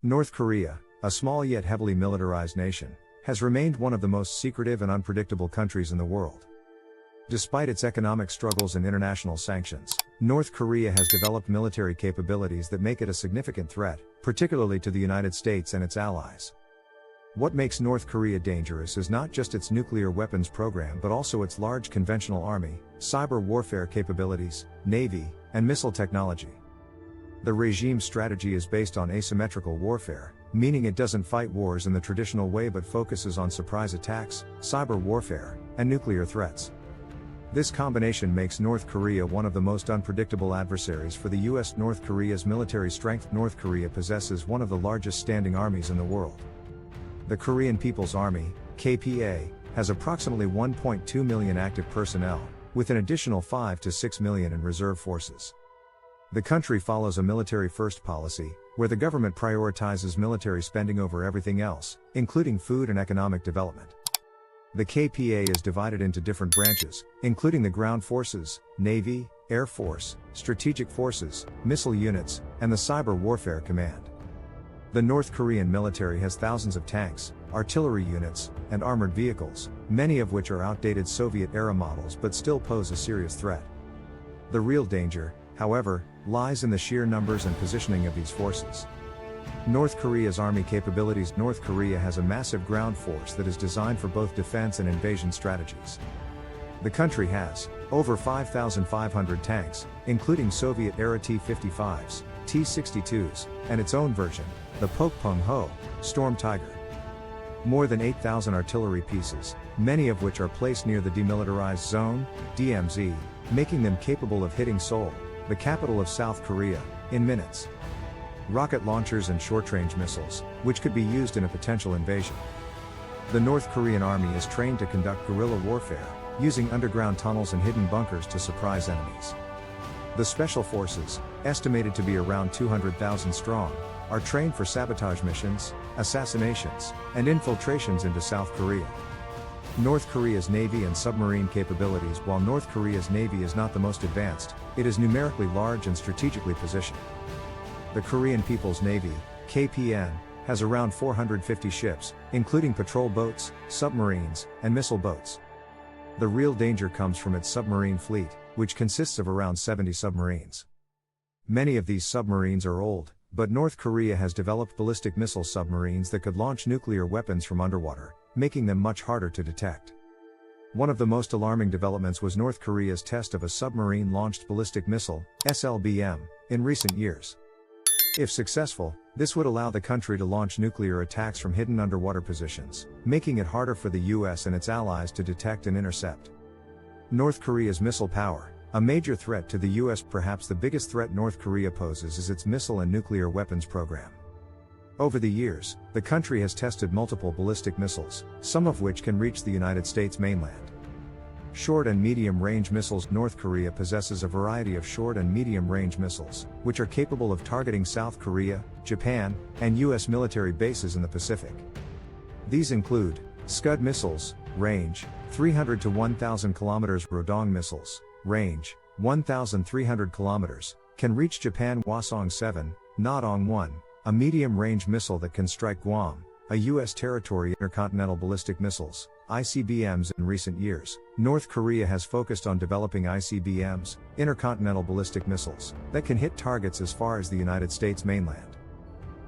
North Korea, a small yet heavily militarized nation, has remained one of the most secretive and unpredictable countries in the world. Despite its economic struggles and international sanctions, North Korea has developed military capabilities that make it a significant threat, particularly to the United States and its allies. What makes North Korea dangerous is not just its nuclear weapons program but also its large conventional army, cyber warfare capabilities, navy, and missile technology. The regime's strategy is based on asymmetrical warfare, meaning it doesn't fight wars in the traditional way but focuses on surprise attacks, cyber warfare, and nuclear threats. This combination makes North Korea one of the most unpredictable adversaries for the US. North Korea's military strength. North Korea possesses one of the largest standing armies in the world. The Korean People's Army, KPA, has approximately 1.2 million active personnel, with an additional 5 to 6 million in reserve forces. The country follows a military-first policy, where the government prioritizes military spending over everything else, including food and economic development. The KPA is divided into different branches, including the ground forces, Navy, Air Force, strategic forces, missile units, and the cyber warfare command. The North Korean military has thousands of tanks, artillery units, and armored vehicles, many of which are outdated Soviet-era models but still pose a serious threat. The real danger, however, lies in the sheer numbers and positioning of these forces. North Korea's army capabilities. North Korea has a massive ground force that is designed for both defense and invasion strategies. The country has over 5,500 tanks, including Soviet-era T-55s, T-62s, and its own version, the Pokpung-ho, Storm Tiger. More than 8,000 artillery pieces, many of which are placed near the Demilitarized Zone, DMZ, making them capable of hitting Seoul, the capital of South Korea, in minutes. Rocket launchers and short-range missiles, which could be used in a potential invasion. The North Korean army is trained to conduct guerrilla warfare, using underground tunnels and hidden bunkers to surprise enemies. The special forces, estimated to be around 200,000 strong, are trained for sabotage missions, assassinations, and infiltrations into South Korea. North Korea's Navy and submarine capabilities. While North Korea's Navy is not the most advanced, it is numerically large and strategically positioned. The Korean People's Navy, KPN, has around 450 ships, including patrol boats, submarines, and missile boats. The real danger comes from its submarine fleet, which consists of around 70 submarines. Many of these submarines are old, but North Korea has developed ballistic missile submarines that could launch nuclear weapons from underwater, making them much harder to detect. One of the most alarming developments was North Korea's test of a submarine-launched ballistic missile, SLBM, in recent years. If successful, this would allow the country to launch nuclear attacks from hidden underwater positions, making it harder for the US and its allies to detect and intercept. North Korea's missile power, a major threat to the US. Perhaps the biggest threat North Korea poses is its missile and nuclear weapons program. Over the years, the country has tested multiple ballistic missiles, some of which can reach the United States mainland. Short and medium-range missiles. North Korea possesses a variety of short and medium-range missiles, which are capable of targeting South Korea, Japan, and US military bases in the Pacific. These include Scud missiles, range 300 to 1,000 kilometers, Rodong missiles, range 1,300 kilometers, can reach Japan. Hwasong-7, Nadong-1, a medium-range missile that can strike Guam, a US territory. Intercontinental ballistic missiles, ICBMs. In recent years, North Korea has focused on developing ICBMs, intercontinental ballistic missiles, that can hit targets as far as the United States mainland.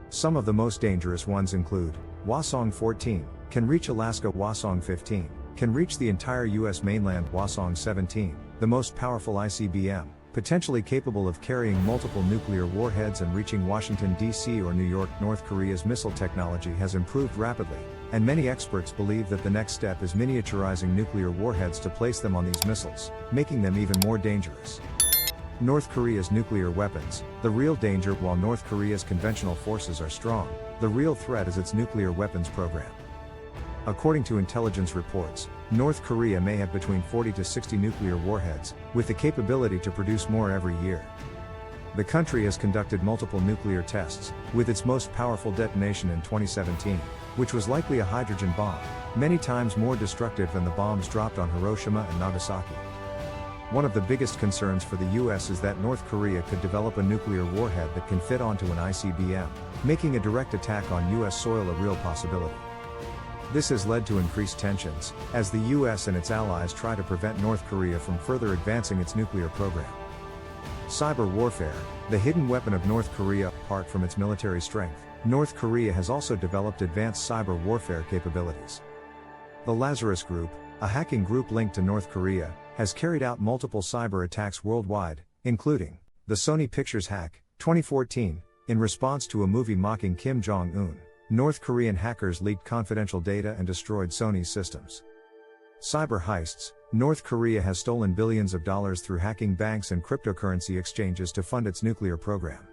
Some of the most dangerous ones include Hwasong-14, can reach Alaska. Hwasong-15, can reach the entire US mainland. Hwasong-17, the most powerful ICBM, potentially capable of carrying multiple nuclear warheads and reaching Washington, D.C. or New York. North Korea's missile technology has improved rapidly, and many experts believe that the next step is miniaturizing nuclear warheads to place them on these missiles, making them even more dangerous. North Korea's nuclear weapons, the real danger. While North Korea's conventional forces are strong, the real threat is its nuclear weapons program. According to intelligence reports, North Korea may have between 40 to 60 nuclear warheads, with the capability to produce more every year. The country has conducted multiple nuclear tests, with its most powerful detonation in 2017, which was likely a hydrogen bomb, many times more destructive than the bombs dropped on Hiroshima and Nagasaki. One of the biggest concerns for the US is that North Korea could develop a nuclear warhead that can fit onto an ICBM, making a direct attack on US soil a real possibility. This has led to increased tensions, as the US and its allies try to prevent North Korea from further advancing its nuclear program. Cyber warfare, the hidden weapon of North Korea. Apart from its military strength, North Korea has also developed advanced cyber warfare capabilities. The Lazarus Group, a hacking group linked to North Korea, has carried out multiple cyber attacks worldwide, including the Sony Pictures hack, 2014, in response to a movie mocking Kim Jong-un. North Korean hackers leaked confidential data and destroyed Sony's systems. Cyber heists, North Korea has stolen billions of dollars through hacking banks and cryptocurrency exchanges to fund its nuclear program.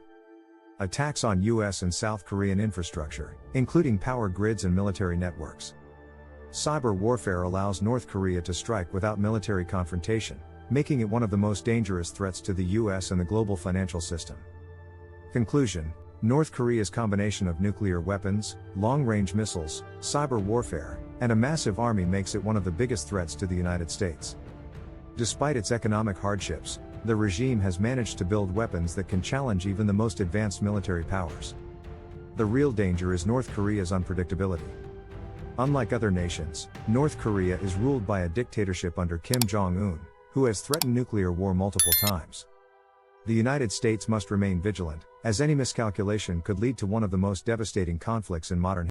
Attacks on US and South Korean infrastructure, including power grids and military networks. Cyber warfare allows North Korea to strike without military confrontation, making it one of the most dangerous threats to the US and the global financial system. Conclusion: North Korea's combination of nuclear weapons, long-range missiles, cyber warfare, and a massive army makes it one of the biggest threats to the United States. Despite its economic hardships, the regime has managed to build weapons that can challenge even the most advanced military powers. The real danger is North Korea's unpredictability. Unlike other nations, North Korea is ruled by a dictatorship under Kim Jong-un, who has threatened nuclear war multiple times. The United States must remain vigilant, as any miscalculation could lead to one of the most devastating conflicts in modern history.